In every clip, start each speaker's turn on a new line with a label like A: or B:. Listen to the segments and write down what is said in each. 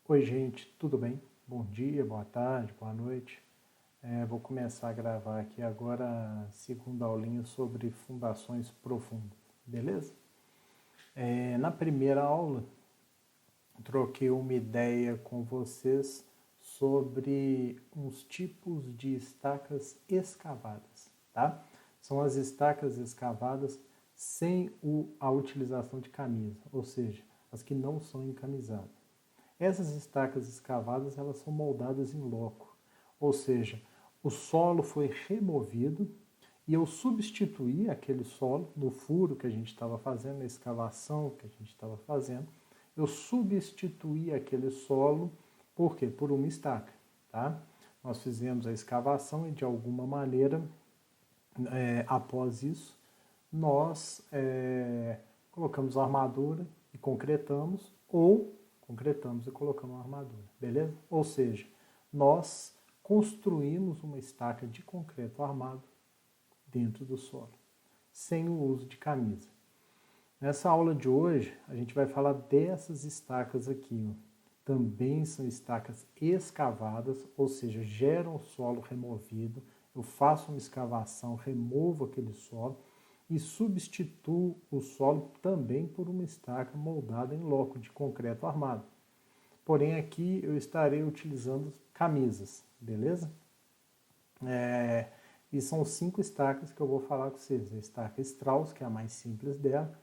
A: Oi, gente, tudo bem? Bom dia, boa tarde, boa noite. Vou começar a gravar aqui agora a segunda aulinha sobre fundações profundas, beleza? Na primeira aula, troquei uma ideia com vocês sobre uns tipos de estacas escavadas, tá? São as estacas escavadas sem a utilização de camisa, ou seja, as que não são encamisadas. Essas estacas escavadas, elas são moldadas em loco, ou seja, o solo foi removido e eu substituí aquele solo no furo que a gente estava fazendo, na escavação que a gente estava fazendo, eu substituí aquele solo, por quê? Por uma estaca, tá? Nós fizemos a escavação e de alguma maneira, após isso, nós colocamos a armadura e concretamos, ou concretamos e colocamos a armadura, beleza? Ou seja, nós construímos uma estaca de concreto armado dentro do solo, sem o uso de camisa. Nessa aula de hoje, a gente vai falar dessas estacas aqui, ó. Também são estacas escavadas, ou seja, geram o solo removido, eu faço uma escavação, removo aquele solo e substituo o solo também por uma estaca moldada em loco de concreto armado. Porém, aqui eu estarei utilizando camisas, beleza? E são 5 estacas que eu vou falar com vocês. A estaca Strauss, que é a mais simples dela,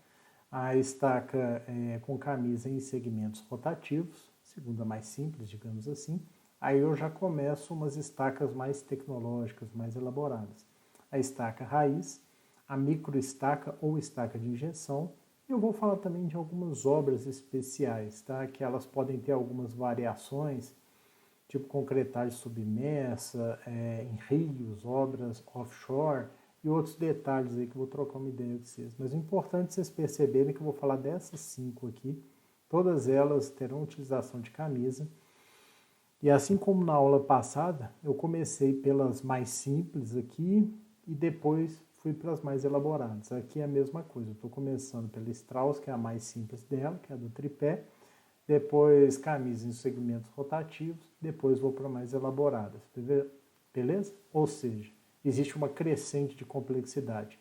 A: a estaca com camisa em segmentos rotativos, segunda mais simples, digamos assim. Aí eu já começo umas estacas mais tecnológicas, mais elaboradas. A estaca raiz, a microestaca ou estaca de injeção. Eu vou falar também de algumas obras especiais, tá? Que elas podem ter algumas variações, tipo concretagem submersa, em rios, obras offshore e outros detalhes aí que eu vou trocar uma ideia com vocês. Mas o importante é vocês perceberem que eu vou falar dessas 5 aqui, todas elas terão utilização de camisa. E assim como na aula passada, eu comecei pelas mais simples aqui e depois fui para as mais elaboradas. Aqui é a mesma coisa, eu estou começando pela Strauss, que é a mais simples dela, que é a do tripé, depois camisa em segmentos rotativos, depois vou para mais elaboradas, beleza? Ou seja, existe uma crescente de complexidade,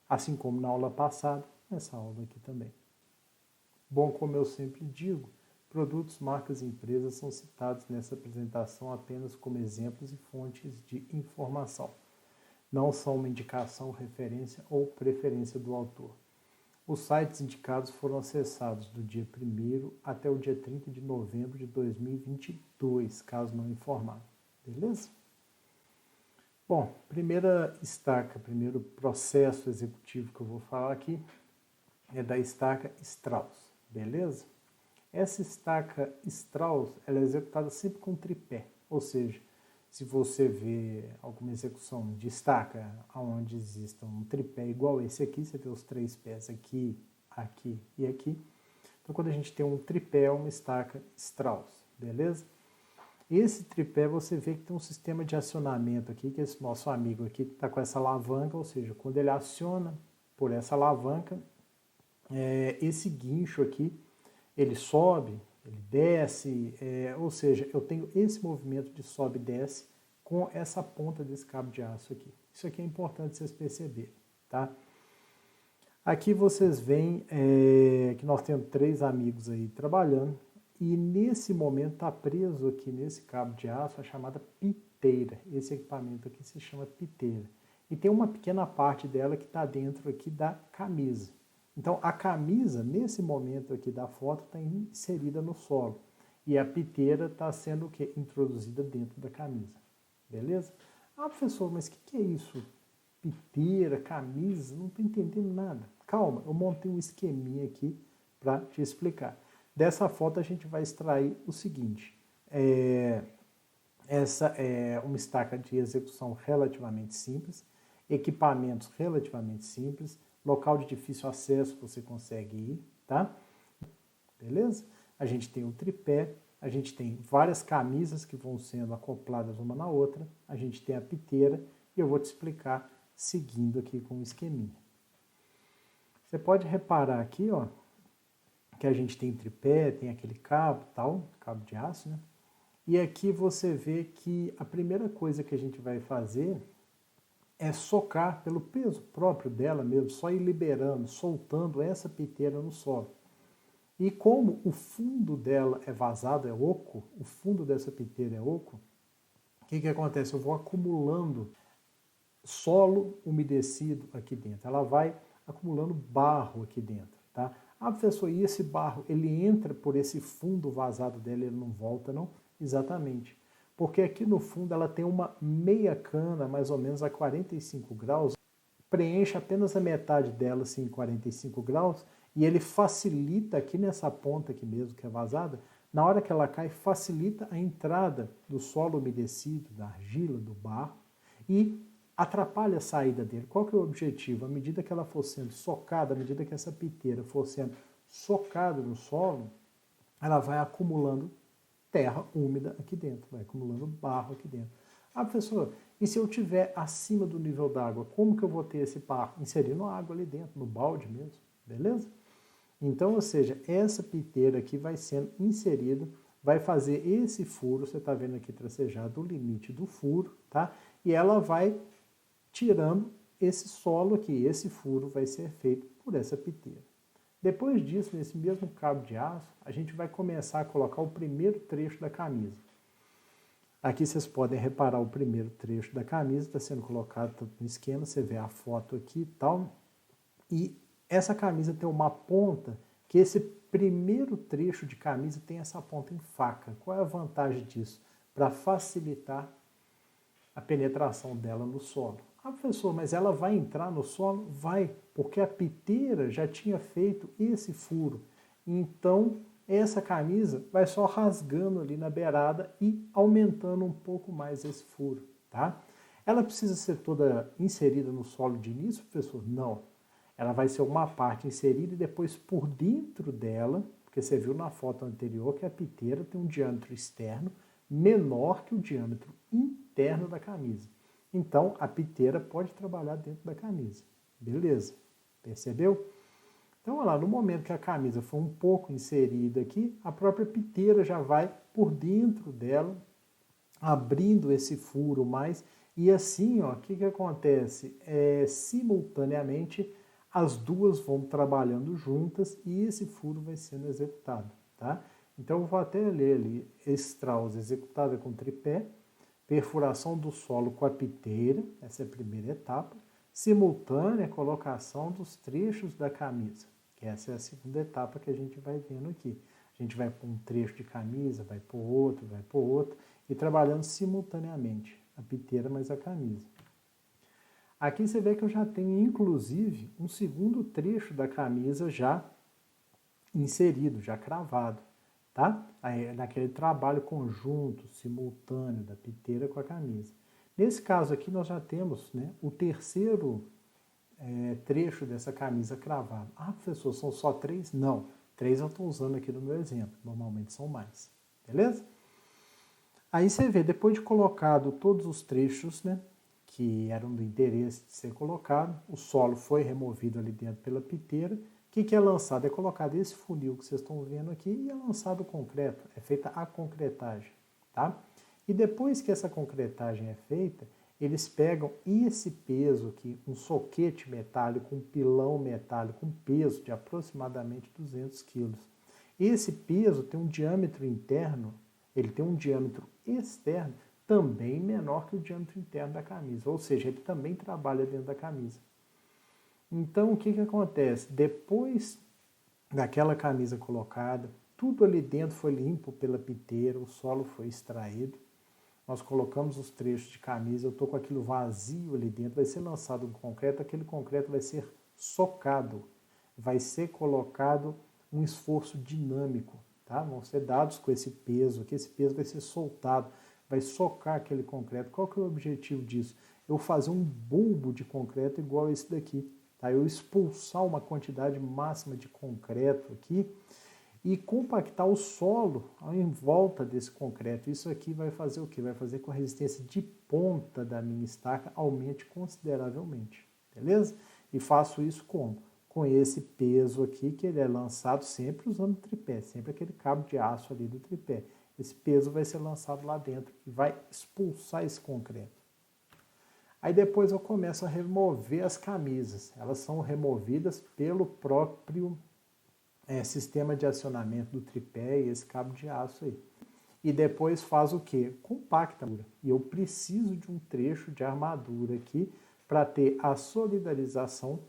A: assim como na aula passada, nessa aula aqui também. Bom, como eu sempre digo, produtos, marcas e empresas são citados nessa apresentação apenas como exemplos e fontes de informação. Não são uma indicação, referência ou preferência do autor. Os sites indicados foram acessados do dia 1º até o dia 30 de novembro de 2022, caso não informado. Beleza? Bom, primeira estaca, primeiro processo executivo que eu vou falar aqui é da estaca Strauss, beleza? Essa estaca Strauss, ela é executada sempre com tripé, ou seja, se você vê alguma execução de estaca onde exista um tripé igual esse aqui, você vê os 3 pés aqui, aqui e aqui. Então, quando a gente tem um tripé, é uma estaca Strauss, beleza? Esse tripé você vê que tem um sistema de acionamento aqui, que esse nosso amigo aqui está com essa alavanca, ou seja, quando ele aciona por essa alavanca, esse guincho aqui, ele sobe, ele desce, ou seja, eu tenho esse movimento de sobe e desce com essa ponta desse cabo de aço aqui. Isso aqui é importante vocês perceberem, tá? Aqui vocês veem que nós temos 3 amigos aí trabalhando e nesse momento está preso aqui nesse cabo de aço a chamada piteira. Esse equipamento aqui se chama piteira. E tem uma pequena parte dela que está dentro aqui da camisa. Então, a camisa, nesse momento aqui da foto, está inserida no solo. E a piteira está sendo o quê? Introduzida dentro da camisa. Beleza? Ah, professor, mas o que é isso? Piteira, camisa? Não estou entendendo nada. Calma, eu montei um esqueminha aqui para te explicar. Dessa foto, a gente vai extrair o seguinte. Essa é uma estaca de execução relativamente simples, equipamentos relativamente simples, local de difícil acesso você consegue ir, tá? Beleza? A gente tem o tripé, a gente tem várias camisas que vão sendo acopladas uma na outra, a gente tem a piteira e eu vou te explicar seguindo aqui com o esqueminha. Você pode reparar aqui, ó, que a gente tem tripé, tem aquele cabo, tal, cabo de aço, né? E aqui você vê que a primeira coisa que a gente vai fazer é socar pelo peso próprio dela mesmo, só ir liberando, soltando essa piteira no solo. E como o fundo dela é vazado, é oco, o fundo dessa piteira é oco, o que acontece? Eu vou acumulando solo umedecido aqui dentro. Ela vai acumulando barro aqui dentro, tá? Ah, professor, e esse barro, ele entra por esse fundo vazado dela, ele não volta, não? Exatamente. Porque aqui no fundo ela tem uma meia cana, mais ou menos a 45 graus, preenche apenas a metade dela, assim, 45 graus, e ele facilita aqui nessa ponta aqui mesmo, que é vazada, na hora que ela cai, facilita a entrada do solo umedecido, da argila, do barro, e atrapalha a saída dele. Qual que é o objetivo? À medida que ela for sendo socada, à medida que essa piteira for sendo socada no solo, ela vai acumulando terra úmida aqui dentro, vai acumulando barro aqui dentro. Ah, professor, e se eu tiver acima do nível d'água, como que eu vou ter esse barro? Inserindo água ali dentro, no balde mesmo, beleza? Então, ou seja, essa piteira aqui vai sendo inserida, vai fazer esse furo, você está vendo aqui tracejado o limite do furo, tá? E ela vai tirando esse solo aqui, esse furo vai ser feito por essa piteira. Depois disso, nesse mesmo cabo de aço, a gente vai começar a colocar o primeiro trecho da camisa. Aqui vocês podem reparar o primeiro trecho da camisa, está sendo colocado no esquema, você vê a foto aqui e tal. E essa camisa tem uma ponta, que esse primeiro trecho de camisa tem essa ponta em faca. Qual é a vantagem disso? Para facilitar a penetração dela no solo. Ah, professor, mas ela vai entrar no solo? Vai, porque a piteira já tinha feito esse furo. Então, essa camisa vai só rasgando ali na beirada e aumentando um pouco mais esse furo, tá? Ela precisa ser toda inserida no solo de início, professor? Não. Ela vai ser uma parte inserida e depois por dentro dela, porque você viu na foto anterior que a piteira tem um diâmetro externo menor que o diâmetro interno da camisa. Então, a piteira pode trabalhar dentro da camisa. Beleza? Percebeu? Então, olha lá, no momento que a camisa for um pouco inserida aqui, a própria piteira já vai por dentro dela, abrindo esse furo mais. E assim, ó, o que acontece? Simultaneamente, as duas vão trabalhando juntas e esse furo vai sendo executado, tá? Então, eu vou até ler ali, Strauss executada com tripé, perfuração do solo com a piteira, essa é a primeira etapa, simultânea colocação dos trechos da camisa, que essa é a segunda etapa que a gente vai vendo aqui. A gente vai por um trecho de camisa, vai por outro, e trabalhando simultaneamente, a piteira mais a camisa. Aqui você vê que eu já tenho, inclusive, um segundo trecho da camisa já inserido, já cravado, tá? Aí, naquele trabalho conjunto, simultâneo da piteira com a camisa. Nesse caso aqui, nós já temos, né, o terceiro trecho dessa camisa cravado. Ah, professor, são só 3? Não, 3 eu estou usando aqui no meu exemplo, normalmente são mais, beleza? Aí você vê, depois de colocado todos os trechos, né, que eram do interesse de ser colocado, o solo foi removido ali dentro pela piteira. O que é lançado? É colocado esse funil que vocês estão vendo aqui e é lançado o concreto, é feita a concretagem, tá? E depois que essa concretagem é feita, eles pegam esse peso aqui, um soquete metálico, um pilão metálico, um peso de aproximadamente 200 kg. Esse peso tem um diâmetro interno, ele tem um diâmetro externo também menor que o diâmetro interno da camisa, ou seja, ele também trabalha dentro da camisa. Então, o que acontece? Depois daquela camisa colocada, tudo ali dentro foi limpo pela piteira, o solo foi extraído, nós colocamos os trechos de camisa, eu estou com aquilo vazio ali dentro, vai ser lançado um concreto, aquele concreto vai ser socado, vai ser colocado um esforço dinâmico, tá? Vão ser dados com esse peso aqui, esse peso vai ser soltado, vai socar aquele concreto. Qual que é o objetivo disso? Eu fazer um bulbo de concreto igual esse daqui, tá? Eu expulsar uma quantidade máxima de concreto aqui e compactar o solo em volta desse concreto. Isso aqui vai fazer o quê? Vai fazer com que a resistência de ponta da minha estaca aumente consideravelmente, beleza? E faço isso como? com esse peso aqui, que ele é lançado sempre usando o tripé, sempre aquele cabo de aço ali do tripé. Esse peso vai ser lançado lá dentro e vai expulsar esse concreto. Aí depois eu começo a remover as camisas. Elas são removidas pelo próprio sistema de acionamento do tripé e esse cabo de aço aí. E depois faz o quê? Compacta. E eu preciso de um trecho de armadura aqui para ter a solidarização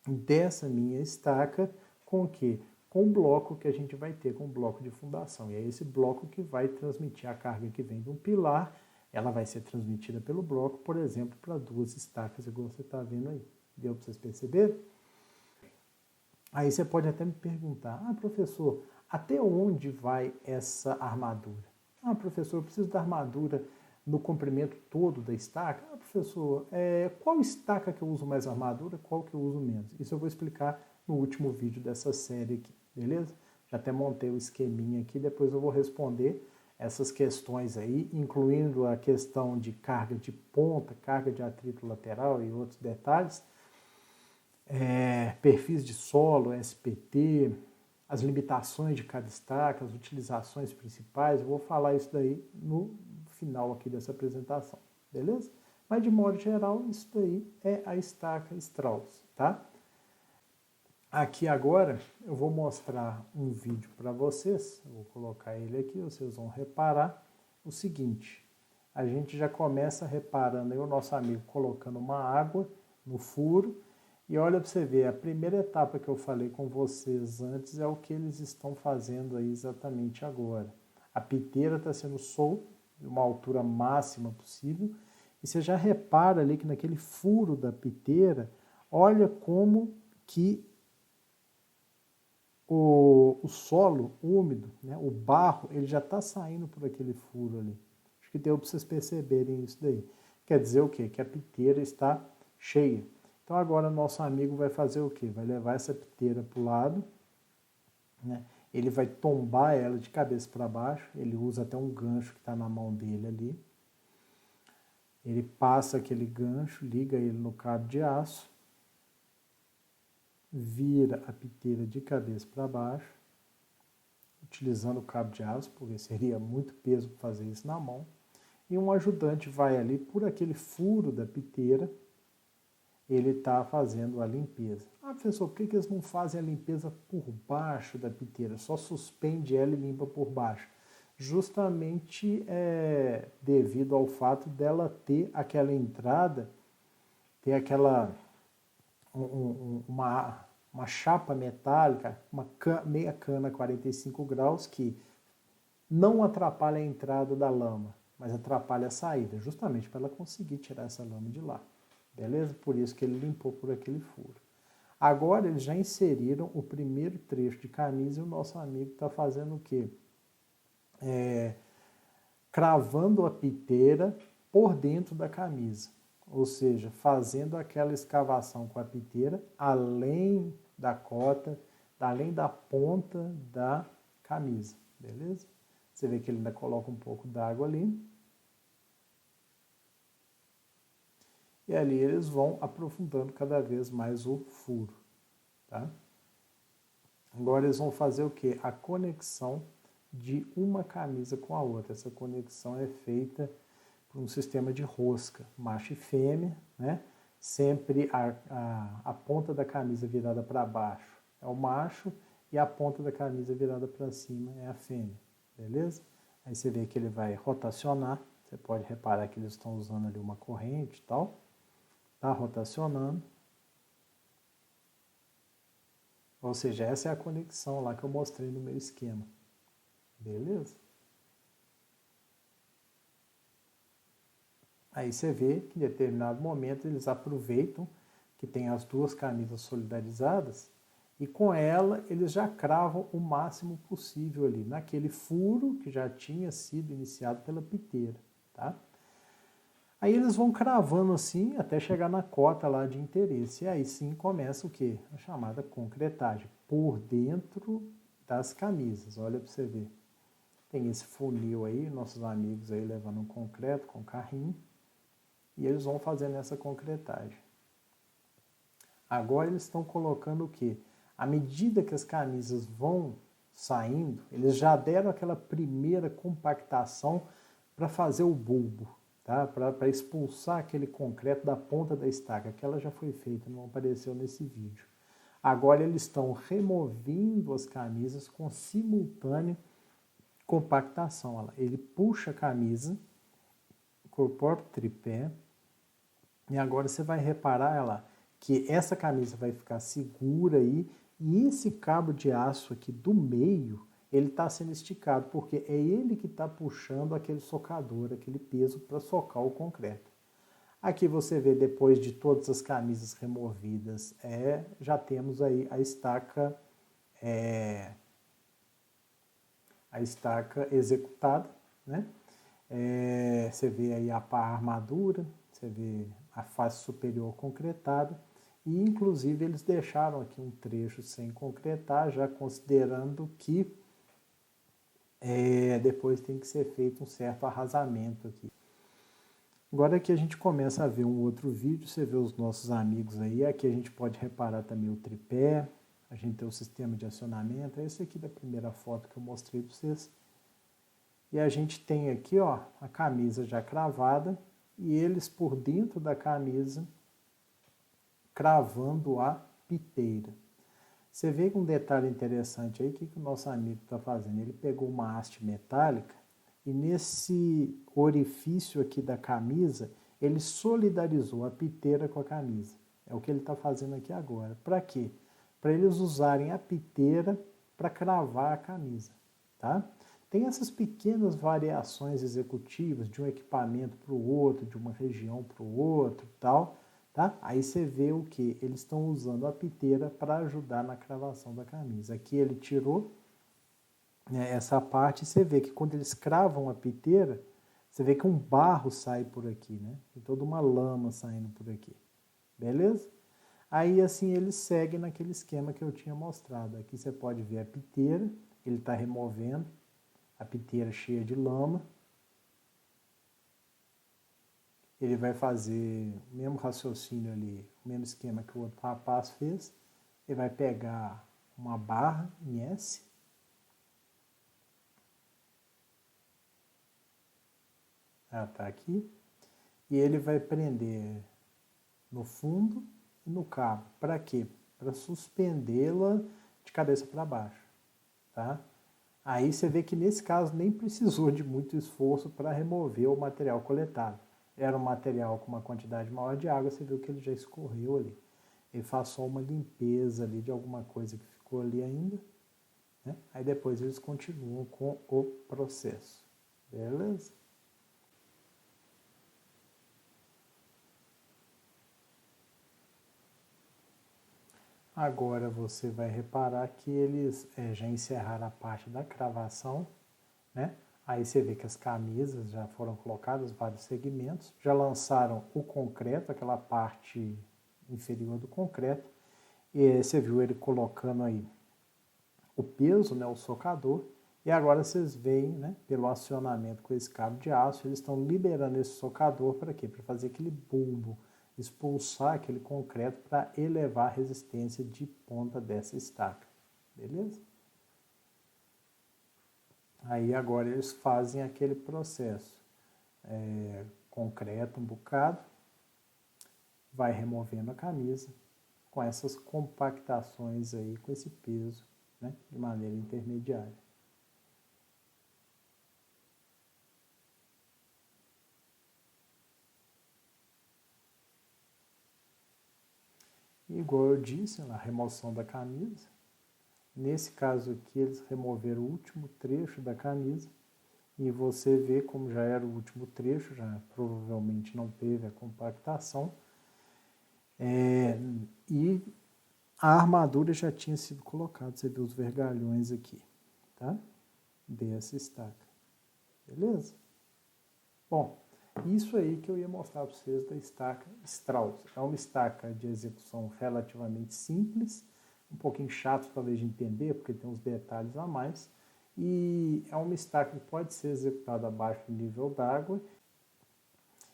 A: dessa minha estaca com o quê? Com o bloco que a gente vai ter, com o bloco de fundação. E é esse bloco que vai transmitir a carga que vem de um pilar, ela vai ser transmitida pelo bloco, por exemplo, para 2 estacas, igual você está vendo aí. Deu para vocês perceberem? Aí você pode até me perguntar, professor, até onde vai essa armadura? Professor, eu preciso da armadura no comprimento todo da estaca? Professor, qual estaca que eu uso mais armadura, qual que eu uso menos? Isso eu vou explicar no último vídeo dessa série aqui, beleza? Já até montei o esqueminha aqui, depois eu vou responder essas questões aí, incluindo a questão de carga de ponta, carga de atrito lateral e outros detalhes, perfis de solo, SPT, as limitações de cada estaca, as utilizações principais, eu vou falar isso daí no final aqui dessa apresentação, beleza? Mas de modo geral, isso daí é a estaca Strauss, tá? Aqui agora eu vou mostrar um vídeo para vocês, eu vou colocar ele aqui, vocês vão reparar o seguinte, a gente já começa reparando aí o nosso amigo colocando uma água no furo, e olha para você ver, a primeira etapa que eu falei com vocês antes é o que eles estão fazendo aí exatamente agora. A piteira está sendo solta, de uma altura máxima possível, e você já repara ali que naquele furo da piteira, olha como que o solo úmido, né, o barro, ele já está saindo por aquele furo ali. Acho que deu para vocês perceberem isso daí. Quer dizer o quê? Que a piteira está cheia. Então agora nosso amigo vai fazer o quê? Vai levar essa piteira para o lado, né? Ele vai tombar ela de cabeça para baixo, ele usa até um gancho que está na mão dele ali. Ele passa aquele gancho, liga ele no cabo de aço, vira a piteira de cabeça para baixo, utilizando o cabo de aço, porque seria muito peso para fazer isso na mão. E um ajudante vai ali por aquele furo da piteira, ele está fazendo a limpeza. Professor, por que eles não fazem a limpeza por baixo da piteira? Só suspende ela e limpa por baixo. Justamente devido ao fato dela ter aquela entrada, ter aquela uma chapa metálica, meia cana 45 graus, que não atrapalha a entrada da lama, mas atrapalha a saída, justamente para ela conseguir tirar essa lama de lá. Beleza? Por isso que ele limpou por aquele furo. Agora eles já inseriram o primeiro trecho de camisa e o nosso amigo está fazendo o quê? Cravando a piteira por dentro da camisa. Ou seja, fazendo aquela escavação com a piteira além da cota, além da ponta da camisa. Beleza? Você vê que ele ainda coloca um pouco d'água ali. E ali eles vão aprofundando cada vez mais o furo. Tá? Agora eles vão fazer o quê? A conexão de uma camisa com a outra. Essa conexão é feita por um sistema de rosca, macho e fêmea, né? Sempre a ponta da camisa virada para baixo é o macho e a ponta da camisa virada para cima é a fêmea. Beleza? Aí você vê que ele vai rotacionar. Você pode reparar que eles estão usando ali uma corrente e tal. Está rotacionando. Ou seja, essa é a conexão lá que eu mostrei no meu esquema. Beleza? Aí você vê que em determinado momento eles aproveitam que tem as duas camisas solidarizadas e com ela eles já cravam o máximo possível ali, naquele furo que já tinha sido iniciado pela piteira. Tá? Aí eles vão cravando assim até chegar na cota lá de interesse. E aí sim começa o quê? A chamada concretagem, por dentro das camisas. Olha para você ver. Tem esse funil aí, nossos amigos aí levando um concreto com carrinho. E eles vão fazendo essa concretagem. Agora eles estão colocando o quê? À medida que as camisas vão saindo, eles já deram aquela primeira compactação para fazer o bulbo, tá? Para expulsar aquele concreto da ponta da estaca. Aquela já foi feita, não apareceu nesse vídeo. Agora eles estão removendo as camisas com simultânea compactação. Olha lá. Ele puxa a camisa, incorpora o tripé, e agora você vai reparar ela, que essa camisa vai ficar segura aí, e esse cabo de aço aqui do meio, ele está sendo esticado, porque é ele que está puxando aquele socador, aquele peso para socar o concreto. Aqui você vê, depois de todas as camisas removidas, já temos aí a estaca executada, né? Você vê aí a armadura, você vê a face superior concretada, e inclusive eles deixaram aqui um trecho sem concretar, já considerando que depois tem que ser feito um certo arrasamento aqui. Agora que a gente começa a ver um outro vídeo, você vê os nossos amigos aí, aqui a gente pode reparar também o tripé, a gente tem o sistema de acionamento, é esse aqui da primeira foto que eu mostrei para vocês. E a gente tem aqui, ó, a camisa já cravada, e eles por dentro da camisa cravando a piteira. Você vê um detalhe interessante aí, o que o nosso amigo está fazendo? Ele pegou uma haste metálica e nesse orifício aqui da camisa, ele solidarizou a piteira com a camisa. É o que ele está fazendo aqui agora. Para quê? Para eles usarem a piteira para cravar a camisa, tá? Tem essas pequenas variações executivas de um equipamento para o outro, de uma região para o outro, tal, tá? Aí você vê o que? Eles estão usando a piteira para ajudar na cravação da camisa. Aqui ele tirou, né, essa parte, e você vê que quando eles cravam a piteira, você vê que um barro sai por aqui, né? Tem toda uma lama saindo por aqui. Beleza? Aí assim ele segue naquele esquema que eu tinha mostrado. Aqui você pode ver a piteira, ele está removendo a piteira cheia de lama. Ele vai fazer o mesmo raciocínio ali, o mesmo esquema que o outro rapaz fez. Ele vai pegar uma barra em S. Ela está aqui. E ele vai prender no fundo e no cabo. Para quê? Para suspendê-la de cabeça para baixo, tá? Aí você vê que nesse caso nem precisou de muito esforço para remover o material coletado. Era um material com uma quantidade maior de água, você viu que ele já escorreu ali. Ele faz só uma limpeza ali de alguma coisa que ficou ali ainda, né? Aí depois eles continuam com o processo. Beleza? Agora você vai reparar que eles já encerraram a parte da cravação, né? Aí você vê que as camisas já foram colocadas, vários segmentos, já lançaram o concreto, aquela parte inferior do concreto, e você viu ele colocando aí o peso, né, o socador, e agora vocês veem, né, pelo acionamento com esse cabo de aço, eles estão liberando esse socador para quê? Para fazer aquele bulbo, expulsar aquele concreto para elevar a resistência de ponta dessa estaca, beleza? Aí agora eles fazem aquele processo, concreto um bocado, vai removendo a camisa com essas compactações aí, com esse peso, né, de maneira intermediária. Igual eu disse, na remoção da camisa, nesse caso aqui eles removeram o último trecho da camisa e você vê como já era o último trecho, já provavelmente não teve a compactação, e a armadura já tinha sido colocada, você vê os vergalhões aqui, tá? Dessa estaca, beleza? Bom, isso aí que eu ia mostrar para vocês da estaca Strauss. É uma estaca de execução relativamente simples, um pouquinho chato talvez de entender, porque tem uns detalhes a mais, e é uma estaca que pode ser executada abaixo do nível d'água,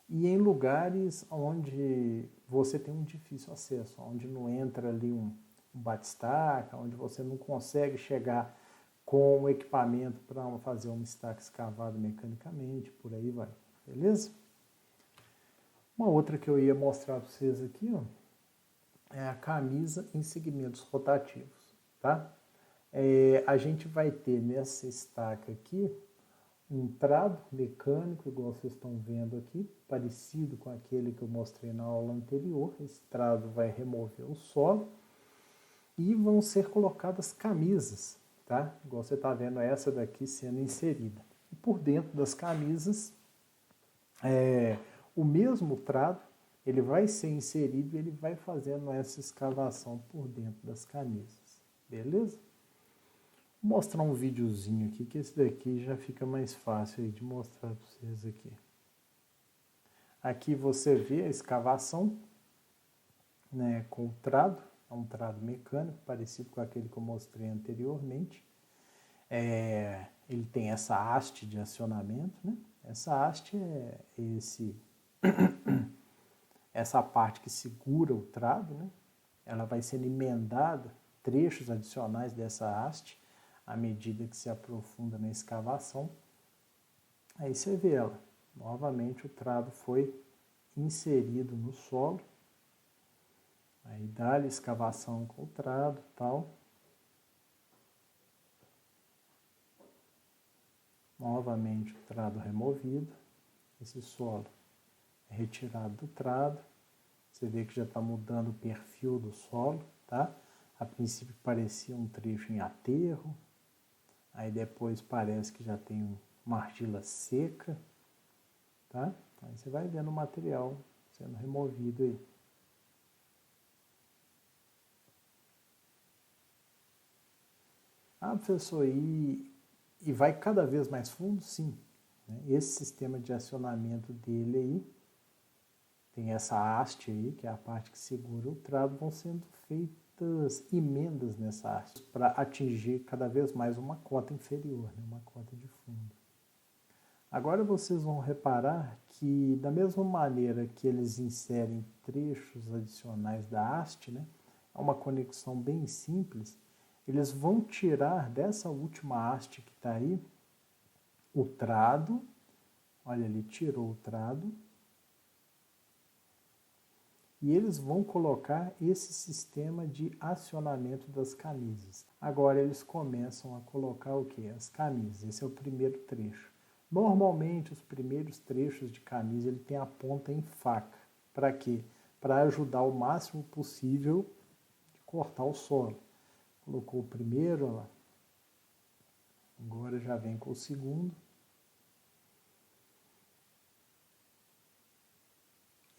A: e em lugares onde você tem um difícil acesso, onde não entra ali um batistaca, onde você não consegue chegar com o equipamento para fazer uma estaca escavada mecanicamente, por aí vai, beleza? Uma outra que eu ia mostrar para vocês aqui, ó, é a camisa em segmentos rotativos, tá? A gente vai ter nessa estaca aqui um trado mecânico, igual vocês estão vendo aqui, parecido com aquele que eu mostrei na aula anterior. Esse trado vai remover o solo e vão ser colocadas camisas, tá? Igual você está vendo essa daqui sendo inserida. E por dentro das camisas, o mesmo trado, ele vai ser inserido e ele vai fazendo essa escavação por dentro das camisas, beleza? Vou mostrar um videozinho aqui, que esse daqui já fica mais fácil aí de mostrar para vocês aqui. Aqui você vê a escavação, né, com o trado, é um trado mecânico, parecido com aquele que eu mostrei anteriormente. Ele tem essa haste de acionamento, né? Essa haste é essa parte que segura o trado, né? Ela vai sendo emendada, trechos adicionais dessa haste, à medida que se aprofunda na escavação. Aí você vê ela. Novamente o trado foi inserido no solo. Aí dá-lhe escavação com o trado e tal. Novamente o trado removido. Esse solo é retirado do trado. Você vê que já está mudando o perfil do solo, tá? A princípio parecia um trecho em aterro. Aí depois parece que já tem uma argila seca, tá? Aí você vai vendo o material sendo removido aí. Ah, professor, e vai cada vez mais fundo? Sim. Esse sistema de acionamento dele aí, tem essa haste aí, que é a parte que segura o trado, vão sendo feitas emendas nessa haste para atingir cada vez mais uma cota inferior, né? Uma cota de fundo. Agora vocês vão reparar que, da mesma maneira que eles inserem trechos adicionais da haste, né, é uma conexão bem simples, eles vão tirar dessa última haste que está aí o trado, olha ali, tirou o trado, e eles vão colocar esse sistema de acionamento das camisas. Agora eles começam a colocar o que? As camisas, esse é o primeiro trecho. Normalmente os primeiros trechos de camisa ele tem a ponta em faca. Para quê? Para ajudar o máximo possível de cortar o solo. Colocou o primeiro, olha lá. Agora já vem com o segundo.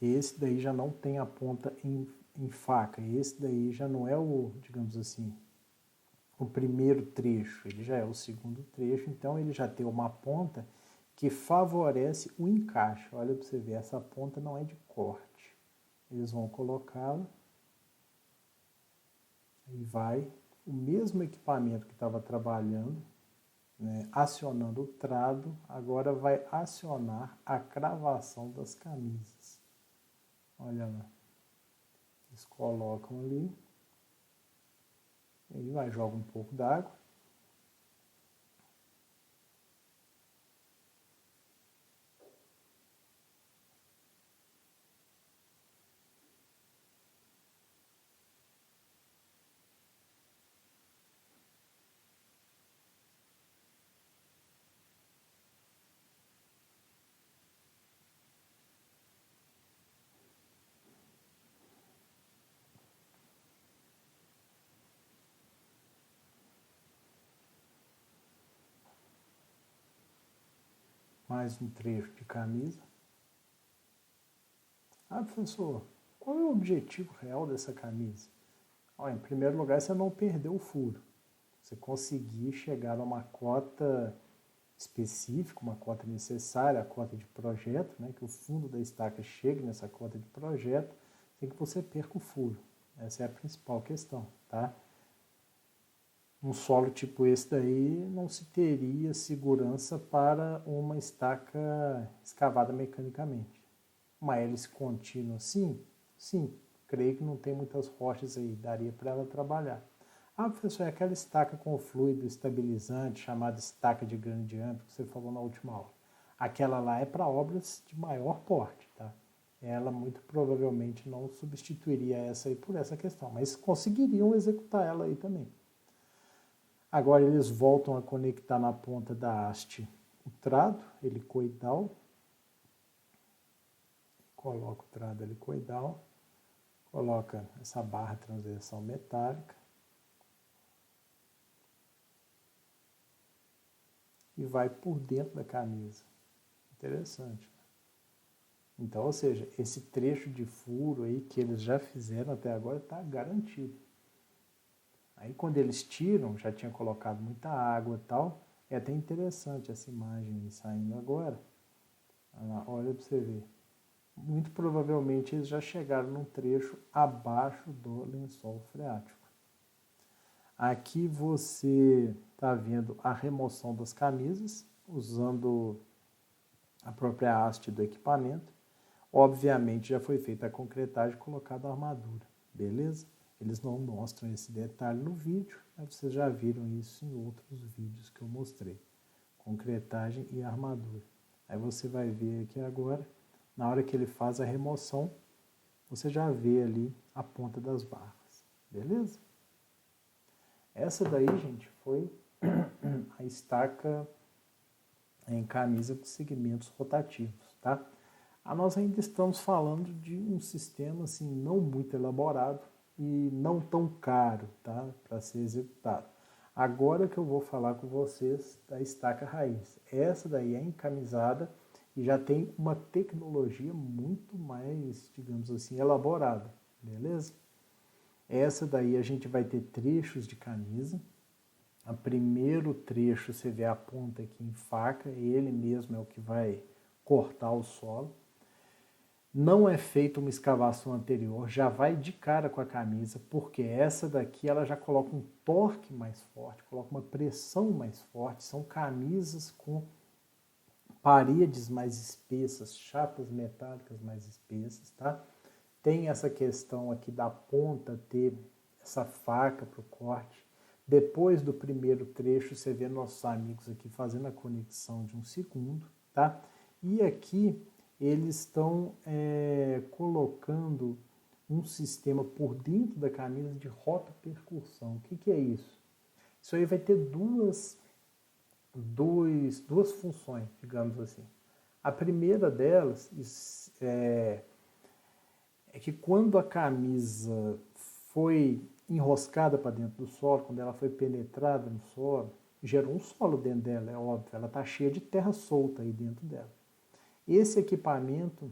A: Esse daí já não tem a ponta em faca. Esse daí já não é o, digamos assim, o primeiro trecho. Ele já é o segundo trecho. Então ele já tem uma ponta que favorece o encaixe. Olha para você ver, essa ponta não é de corte. Eles vão colocá-la. Aí vai o mesmo equipamento que estava trabalhando, né, acionando o trado, agora vai acionar a cravação das camisas. Olha lá. Eles colocam ali. Aí vai, joga um pouco d'água. Mais um trecho de camisa. Ah, professor, qual é o objetivo real dessa camisa? Olha, em primeiro lugar, você não perder o furo. Você conseguir chegar a uma cota específica, uma cota necessária, a cota de projeto, né, que o fundo da estaca chegue nessa cota de projeto, sem que você perca o furo. Essa é a principal questão, tá? Um solo tipo esse daí não se teria segurança para uma estaca escavada mecanicamente. uma hélice contínua assim? Sim, creio que não tem muitas rochas aí, daria para ela trabalhar. Ah, professor, é aquela estaca com fluido estabilizante, chamada estaca de grande diâmetro, que você falou na última aula. Aquela lá é para obras de maior porte, tá? Ela muito provavelmente não substituiria essa aí por essa questão, mas conseguiriam executar ela aí também. Agora eles voltam a conectar na ponta da haste o trado helicoidal, coloca o trado helicoidal, coloca essa barra transversal metálica e vai por dentro da camisa. Interessante. Então, ou seja, esse trecho de furo aí que eles já fizeram até agora está garantido. Aí quando eles tiram, já tinha colocado muita água e tal, é até interessante essa imagem aí saindo agora. Olha para você ver. Muito provavelmente eles já chegaram num trecho abaixo do lençol freático. Aqui você está vendo a remoção das camisas, usando a própria haste do equipamento. Obviamente já foi feita a concretagem e colocada a armadura, beleza? Eles não mostram esse detalhe no vídeo, mas vocês já viram isso em outros vídeos que eu mostrei. Concretagem e armadura. Aí você vai ver aqui agora, na hora que ele faz a remoção, você já vê ali a ponta das barras, beleza? Essa daí, gente, foi a estaca em camisa com segmentos rotativos, tá? Nós ainda estamos falando de um sistema assim não muito elaborado e não tão caro, tá, para ser executado. Agora que eu vou falar com vocês da estaca raiz. Essa daí é encamisada e já tem uma tecnologia muito mais, digamos assim, elaborada, beleza? Essa daí a gente vai ter trechos de camisa. O primeiro trecho você vê a ponta aqui em faca, ele mesmo é o que vai cortar o solo. Não é feita uma escavação anterior, já vai de cara com a camisa, porque essa daqui ela já coloca um torque mais forte, coloca uma pressão mais forte, são camisas com paredes mais espessas, chapas metálicas mais espessas, tá? Tem essa questão aqui da ponta ter essa faca para o corte. Depois do primeiro trecho, você vê nossos amigos aqui fazendo a conexão de um segundo, tá? E aqui eles estão colocando um sistema por dentro da camisa de rotopercussão. O que é isso? Isso aí vai ter duas funções, digamos assim. A primeira delas é que quando a camisa foi enroscada para dentro do solo, quando ela foi penetrada no solo, gerou um solo dentro dela, é óbvio, ela está cheia de terra solta aí dentro dela. Esse equipamento,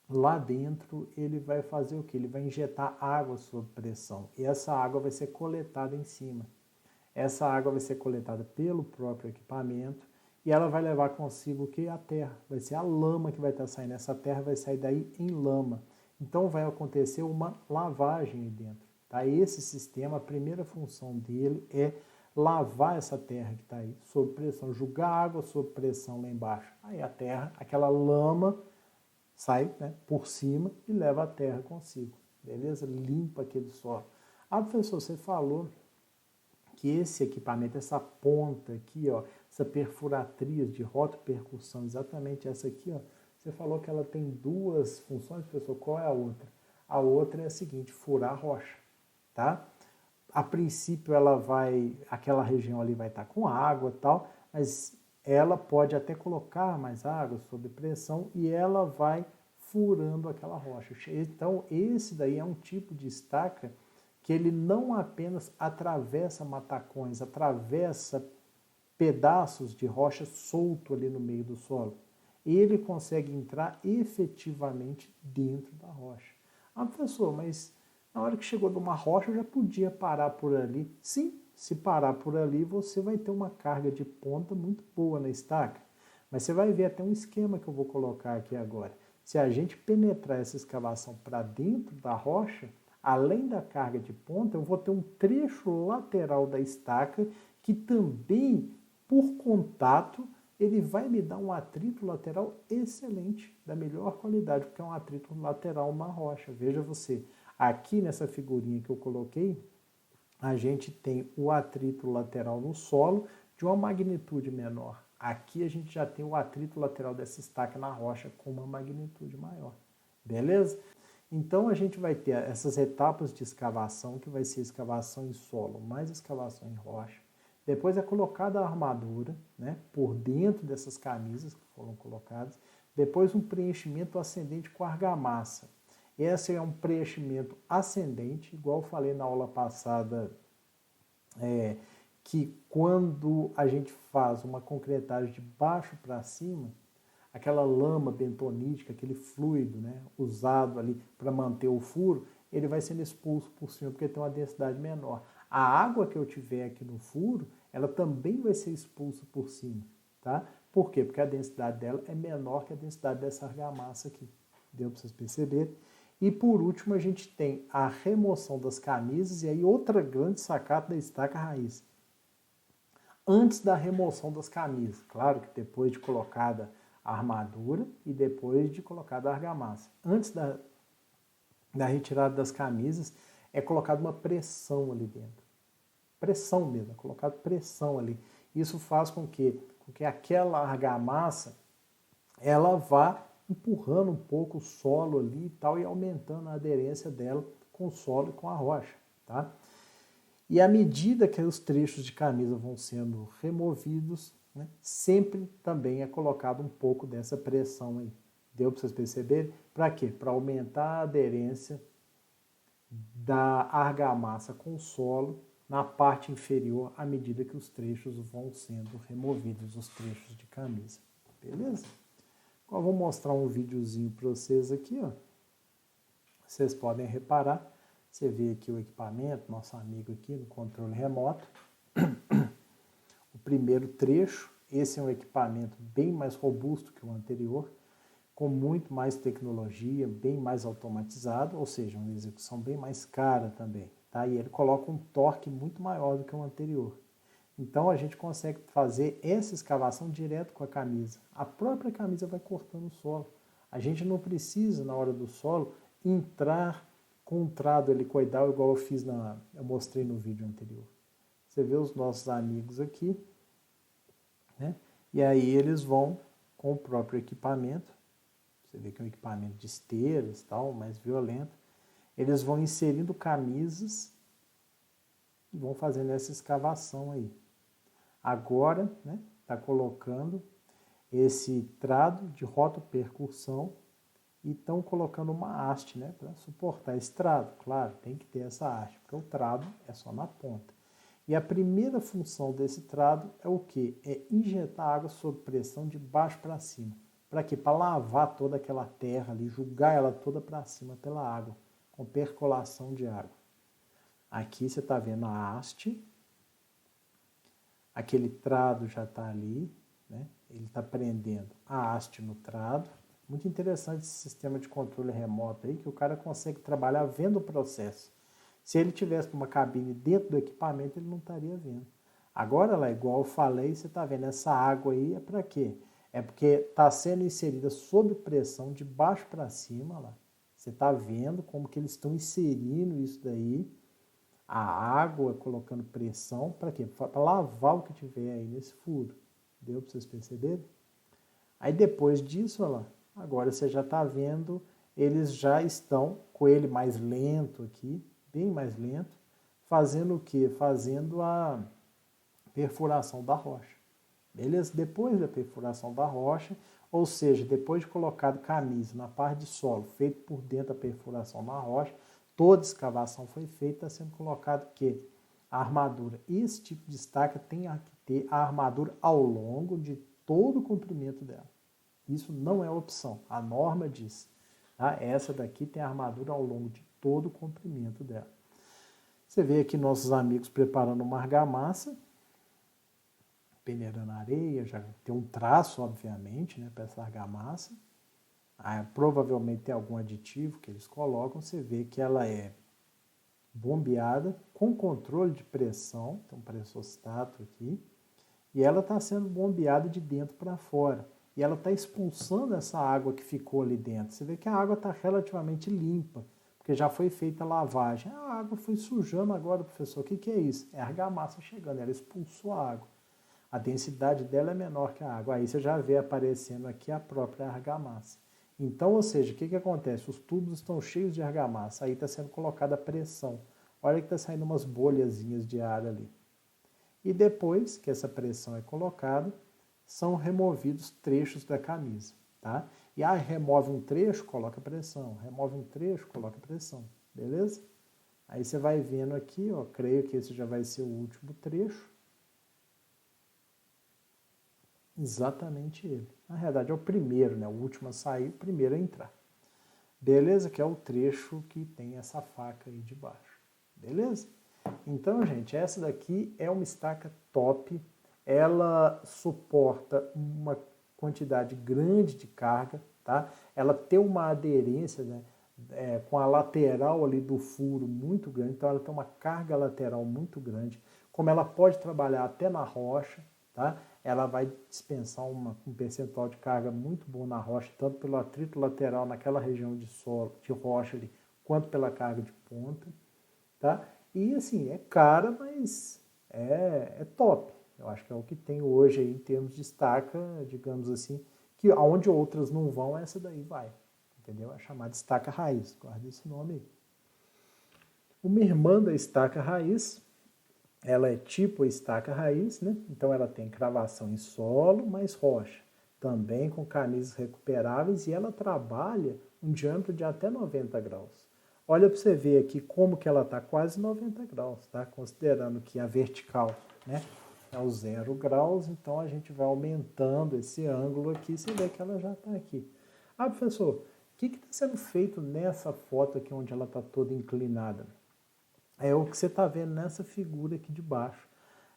A: lá dentro, ele vai fazer o quê? Ele vai injetar água sob pressão e essa água vai ser coletada em cima. Essa água vai ser coletada pelo próprio equipamento e ela vai levar consigo o quê? A terra. Vai ser a lama que vai estar saindo. Essa terra vai sair daí em lama. Então vai acontecer uma lavagem aí dentro. Tá? Esse sistema, a primeira função dele é lavar essa terra que está aí, sob pressão, jogar água sob pressão lá embaixo. Aí a terra, aquela lama, sai, né, por cima e leva a terra consigo, beleza? Limpa aquele solo. Professor, você falou que esse equipamento, essa ponta aqui, ó, essa perfuratriz de rotopercussão, exatamente essa aqui, ó, você falou que ela tem duas funções, professor, qual é a outra? A outra é a seguinte, furar a rocha, tá? A princípio aquela região ali vai estar com água e tal, mas ela pode até colocar mais água sob pressão e ela vai furando aquela rocha. Então esse daí é um tipo de estaca que ele não apenas atravessa matacões, atravessa pedaços de rocha solto ali no meio do solo. Ele consegue entrar efetivamente dentro da rocha. Professor, mas na hora que chegou numa rocha, eu já podia parar por ali. Sim, se parar por ali, você vai ter uma carga de ponta muito boa na estaca. Mas você vai ver até um esquema que eu vou colocar aqui agora. Se a gente penetrar essa escavação para dentro da rocha, além da carga de ponta, eu vou ter um trecho lateral da estaca que também, por contato, ele vai me dar um atrito lateral excelente, da melhor qualidade, porque é um atrito lateral na rocha. Veja você, aqui nessa figurinha que eu coloquei, a gente tem o atrito lateral no solo de uma magnitude menor. Aqui a gente já tem o atrito lateral dessa estaca na rocha com uma magnitude maior. Beleza? Então a gente vai ter essas etapas de escavação, que vai ser escavação em solo, mais escavação em rocha. Depois é colocada a armadura, né, por dentro dessas camisas que foram colocadas. Depois um preenchimento ascendente com argamassa. Esse é um preenchimento ascendente, igual eu falei na aula passada, que quando a gente faz uma concretagem de baixo para cima, aquela lama bentonítica, aquele fluido, né, usado ali para manter o furo, ele vai sendo expulso por cima, porque tem uma densidade menor. A água que eu tiver aqui no furo, ela também vai ser expulsa por cima, tá? Por quê? Porque a densidade dela é menor que a densidade dessa argamassa aqui. Deu para vocês perceberem? E por último, a gente tem a remoção das camisas, e aí outra grande sacada da estaca raiz. Antes da remoção das camisas, claro que depois de colocada a armadura e depois de colocada a argamassa. Antes da retirada das camisas, é colocada uma pressão ali dentro. Pressão mesmo, é colocada pressão ali. Isso faz com que aquela argamassa ela vá empurrando um pouco o solo ali e tal, e aumentando a aderência dela com o solo e com a rocha, tá? E à medida que os trechos de camisa vão sendo removidos, né, sempre também é colocado um pouco dessa pressão aí. Deu para vocês perceberem? Para quê? Para aumentar a aderência da argamassa com o solo na parte inferior à medida que os trechos vão sendo removidos, os trechos de camisa. Beleza? Agora eu vou mostrar um videozinho para vocês aqui, ó. Vocês podem reparar, você vê aqui o equipamento, nosso amigo aqui no controle remoto. O primeiro trecho, esse é um equipamento bem mais robusto que o anterior, com muito mais tecnologia, bem mais automatizado, ou seja, uma execução bem mais cara também, tá? E ele coloca um torque muito maior do que o anterior. Então a gente consegue fazer essa escavação direto com a camisa. A própria camisa vai cortando o solo. A gente não precisa, na hora do solo, entrar com um trado helicoidal igual eu mostrei no vídeo anterior. Você vê os nossos amigos aqui, né? E aí eles vão com o próprio equipamento. Você vê que é um equipamento de esteiras, tal, mais violento. Eles vão inserindo camisas e vão fazendo essa escavação aí. Agora, né, tá colocando esse trado de rotopercussão e estão colocando uma haste, né, para suportar esse trado. Claro, tem que ter essa haste, porque o trado é só na ponta. E a primeira função desse trado é o quê? É injetar água sob pressão de baixo para cima. Para quê? Para lavar toda aquela terra ali, jogar ela toda para cima pela água, com percolação de água. Aqui você está vendo a haste, aquele trado já está ali, né? Ele está prendendo a haste no trado. Muito interessante esse sistema de controle remoto aí, que o cara consegue trabalhar vendo o processo. Se ele tivesse uma cabine dentro do equipamento, ele não estaria vendo. Agora, lá, igual eu falei, você está vendo essa água aí, é para quê? É porque está sendo inserida sob pressão de baixo para cima, lá. Você está vendo como que eles estão inserindo isso daí, a água colocando pressão, para quê? Para lavar o que tiver aí nesse furo. Deu para vocês perceberem? Aí depois disso, olha lá, agora você já está vendo, eles já estão com ele mais lento aqui, bem mais lento, fazendo o quê? Fazendo a perfuração da rocha. Beleza? Depois da perfuração da rocha, ou seja, depois de colocado camisa na parte de solo, feito por dentro da perfuração na rocha, toda escavação foi feita, sendo colocado que a armadura, esse tipo de estaca tem que ter a armadura ao longo de todo o comprimento dela. Isso não é opção, a norma diz. Tá? Essa daqui tem a armadura ao longo de todo o comprimento dela. Você vê aqui nossos amigos preparando uma argamassa, peneirando a areia, já tem um traço, obviamente, né, para essa argamassa. Provavelmente tem algum aditivo que eles colocam, você vê que ela é bombeada com controle de pressão, tem um pressostato aqui, e ela está sendo bombeada de dentro para fora. E ela está expulsando essa água que ficou ali dentro. Você vê que a água está relativamente limpa, porque já foi feita a lavagem. A água foi sujando agora, professor. O que é isso? É a argamassa chegando, ela expulsou a água. A densidade dela é menor que a água. Aí você já vê aparecendo aqui a própria argamassa. Então, ou seja, o que acontece? Os tubos estão cheios de argamassa, aí está sendo colocada a pressão. Olha que está saindo umas bolhazinhas de ar ali. E depois que essa pressão é colocada, são removidos trechos da camisa, tá? E aí remove um trecho, coloca pressão. Remove um trecho, coloca pressão, beleza? Aí você vai vendo aqui, ó, creio que esse já vai ser o último trecho. Exatamente ele. Na realidade é o primeiro, né? O último a sair, o primeiro a entrar. Beleza? Que é o trecho que tem essa faca aí de baixo. Beleza? Então, gente, essa daqui é uma estaca top. Ela suporta uma quantidade grande de carga, tá? Ela tem uma aderência, né, com a lateral ali do furo muito grande, então ela tem uma carga lateral muito grande. Como ela pode trabalhar até na rocha, tá? Ela vai dispensar um percentual de carga muito bom na rocha, tanto pelo atrito lateral naquela região de solo, de rocha ali, quanto pela carga de ponta, tá? E assim, é cara, mas é top. Eu acho que é o que tem hoje aí em termos de estaca, digamos assim, que aonde outras não vão, essa daí vai. Entendeu? É chamada estaca raiz. Guarda esse nome aí. Uma irmã da estaca raiz, ela é tipo a estaca raiz, né? Então ela tem cravação em solo, mais rocha. Também com camisas recuperáveis e ela trabalha um diâmetro de até 90 graus. Olha para você ver aqui como que ela está quase 90 graus, tá? Considerando que a vertical, né, é o 0 graus, então a gente vai aumentando esse ângulo aqui, você vê que ela já está aqui. Ah, professor, o que está sendo feito nessa foto aqui onde ela está toda inclinada? É o que você está vendo nessa figura aqui de baixo.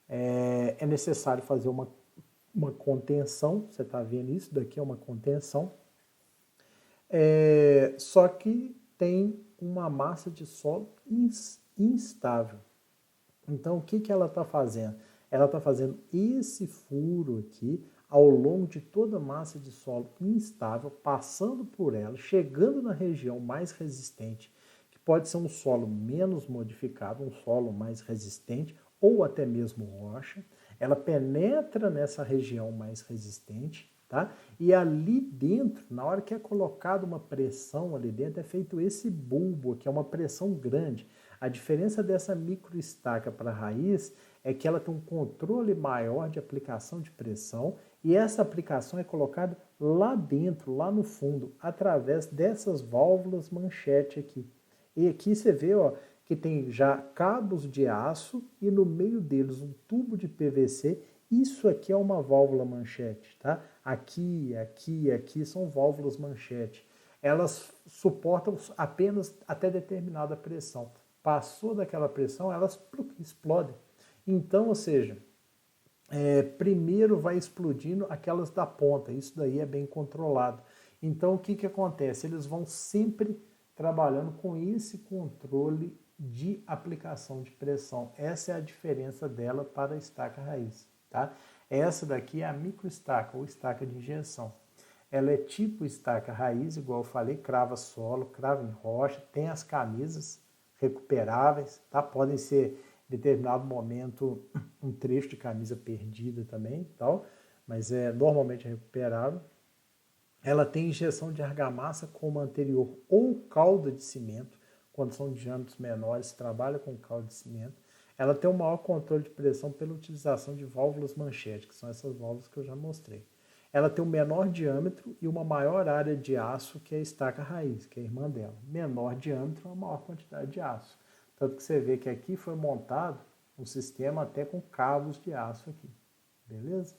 A: É necessário fazer uma contenção, você está vendo isso daqui é uma contenção, só que tem uma massa de solo instável. Então, o que ela está fazendo? Ela está fazendo esse furo aqui ao longo de toda a massa de solo instável, passando por ela, chegando na região mais resistente, que pode ser um solo menos modificado, um solo mais resistente, ou até mesmo rocha. Ela penetra nessa região mais resistente, tá? E ali dentro, na hora que é colocada uma pressão ali dentro, é feito esse bulbo, que é uma pressão grande. A diferença dessa microestaca para a raiz é que ela tem um controle maior de aplicação de pressão e essa aplicação é colocada lá dentro, lá no fundo, através dessas válvulas manchete aqui. E aqui você vê, ó, que tem já cabos de aço e no meio deles um tubo de PVC. Isso aqui é uma válvula manchete, tá? Aqui, aqui, aqui são válvulas manchete. Elas suportam apenas até determinada pressão. Passou daquela pressão, elas explodem. Então, ou seja, primeiro vai explodindo aquelas da ponta. Isso daí é bem controlado. Então, o que acontece? Eles vão sempre trabalhando com esse controle de aplicação de pressão. Essa é a diferença dela para a estaca raiz, tá? Essa daqui é a microestaca ou estaca de injeção. Ela é tipo estaca raiz, igual eu falei, crava solo, crava em rocha, tem as camisas recuperáveis, tá? Podem ser, em determinado momento, um trecho de camisa perdida também, tal, mas normalmente recuperável. Ela tem injeção de argamassa como a anterior ou calda de cimento, quando são diâmetros menores, trabalha com calda de cimento. Ela tem um maior controle de pressão pela utilização de válvulas manchete, que são essas válvulas que eu já mostrei. Ela tem um menor diâmetro e uma maior área de aço que a estaca raiz, que é a irmã dela. Menor diâmetro, uma maior quantidade de aço. Tanto que você vê que aqui foi montado um sistema até com cabos de aço aqui. Beleza?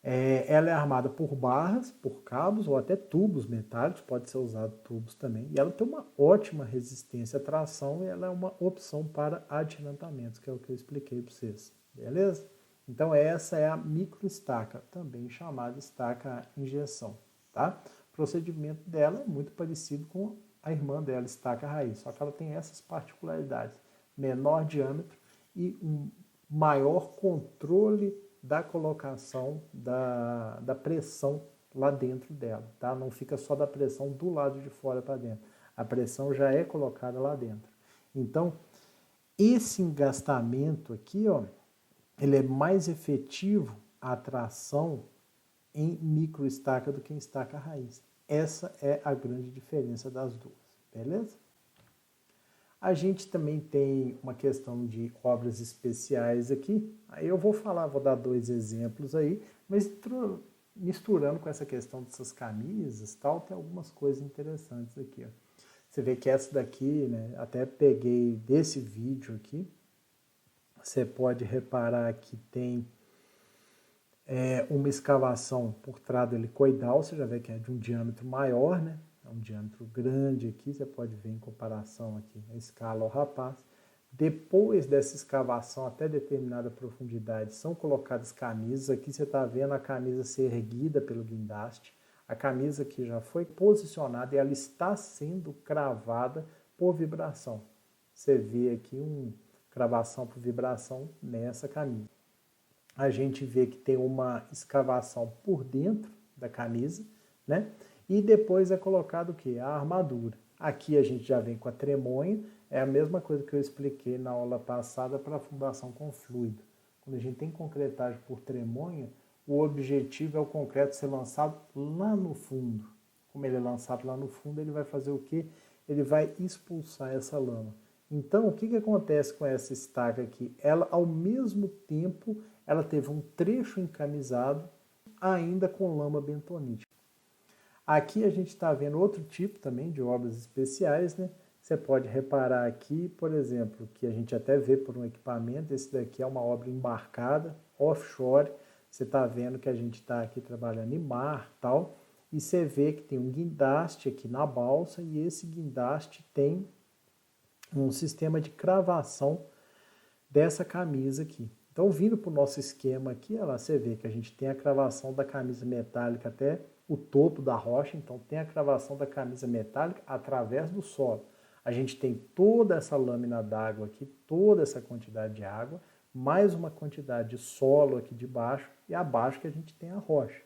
A: Ela é armada por barras, por cabos ou até tubos metálicos, pode ser usado tubos também. E ela tem uma ótima resistência à tração e ela é uma opção para adiantamentos, que é o que eu expliquei para vocês. Beleza? Então essa é a microestaca, também chamada estaca injeção. Tá? O procedimento dela é muito parecido com a irmã dela, estaca raiz, só que ela tem essas particularidades. Menor diâmetro e um maior controle da colocação da pressão lá dentro dela, tá? Não fica só da pressão do lado de fora para dentro. A pressão já é colocada lá dentro. Então, esse engastamento aqui, ó, ele é mais efetivo a tração em microestaca do que em estaca raiz. Essa é a grande diferença das duas, beleza? A gente também tem uma questão de obras especiais aqui. Aí eu vou dar 2 exemplos aí, mas misturando com essa questão dessas camisas, tal, tem algumas coisas interessantes aqui, ó. Você vê que essa daqui, né, até peguei desse vídeo aqui, você pode reparar que tem uma escavação por trado helicoidal, você já vê que é de um diâmetro maior, né? É um diâmetro grande aqui, você pode ver em comparação aqui a escala ao rapaz. Depois dessa escavação até determinada profundidade, são colocadas camisas. Aqui você está vendo a camisa ser erguida pelo guindaste. A camisa que já foi posicionada e ela está sendo cravada por vibração. Você vê aqui uma cravação por vibração nessa camisa. A gente vê que tem uma escavação por dentro da camisa, né? E depois é colocado o quê? A armadura. Aqui a gente já vem com a tremonha, é a mesma coisa que eu expliquei na aula passada para a fundação com fluido. Quando a gente tem concretagem por tremonha, o objetivo é o concreto ser lançado lá no fundo. Como ele é lançado lá no fundo, ele vai fazer o quê? Ele vai expulsar essa lama. Então, o que acontece com essa estaca aqui? Ela, ao mesmo tempo, ela teve um trecho encamisado, ainda com lama bentonítica. Aqui a gente está vendo outro tipo também de obras especiais, né? Você pode reparar aqui, por exemplo, que a gente até vê por um equipamento, esse daqui é uma obra embarcada, offshore. Você está vendo que a gente está aqui trabalhando em mar e tal, e você vê que tem um guindaste aqui na balsa, e esse guindaste tem um sistema de cravação dessa camisa aqui. Então, vindo para o nosso esquema aqui, ó, você vê que a gente tem a cravação da camisa metálica até o topo da rocha, então tem a cravação da camisa metálica através do solo. A gente tem toda essa lâmina d'água aqui, toda essa quantidade de água, mais uma quantidade de solo aqui de baixo, e abaixo que a gente tem a rocha.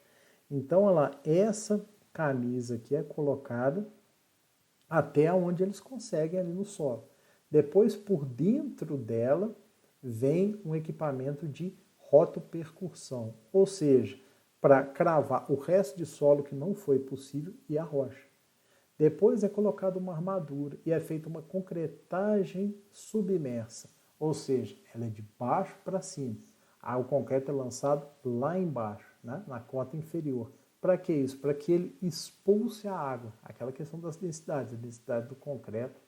A: Então, essa camisa aqui é colocada até onde eles conseguem ali no solo. Depois, por dentro dela, vem um equipamento de rotopercussão, ou seja, para cravar o resto de solo que não foi possível e a rocha. Depois é colocada uma armadura e é feita uma concretagem submersa, ou seja, ela é de baixo para cima. O concreto é lançado lá embaixo, né, na cota inferior. Para que isso? Para que ele expulse a água. Aquela questão das densidades. A densidade do concreto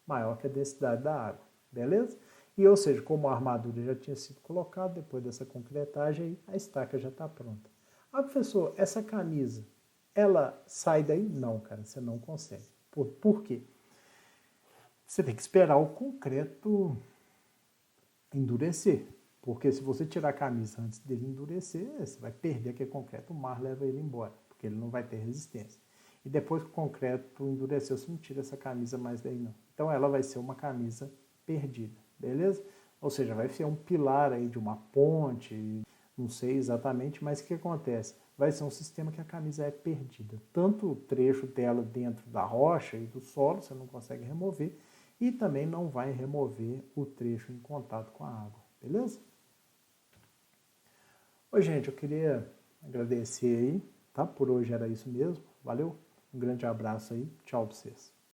A: maior que a densidade da água. Beleza? E, ou seja, como a armadura já tinha sido colocada, depois dessa concretagem, a estaca já está pronta. Professor, essa camisa, ela sai daí? Não, cara, você não consegue. Por quê? Você tem que esperar o concreto endurecer. Porque se você tirar a camisa antes dele endurecer, você vai perder aquele concreto, o mar leva ele embora, porque ele não vai ter resistência. E depois que o concreto endureceu, você não tira essa camisa mais daí não. Então ela vai ser uma camisa perdida, beleza? Ou seja, vai ser um pilar aí de uma ponte, não sei exatamente, mas o que acontece? Vai ser um sistema que a camisa é perdida. Tanto o trecho dela dentro da rocha e do solo, você não consegue remover, e também não vai remover o trecho em contato com a água, beleza? Oi, gente, eu queria agradecer aí, tá? Por hoje era isso mesmo. Valeu, um grande abraço aí, tchau pra vocês.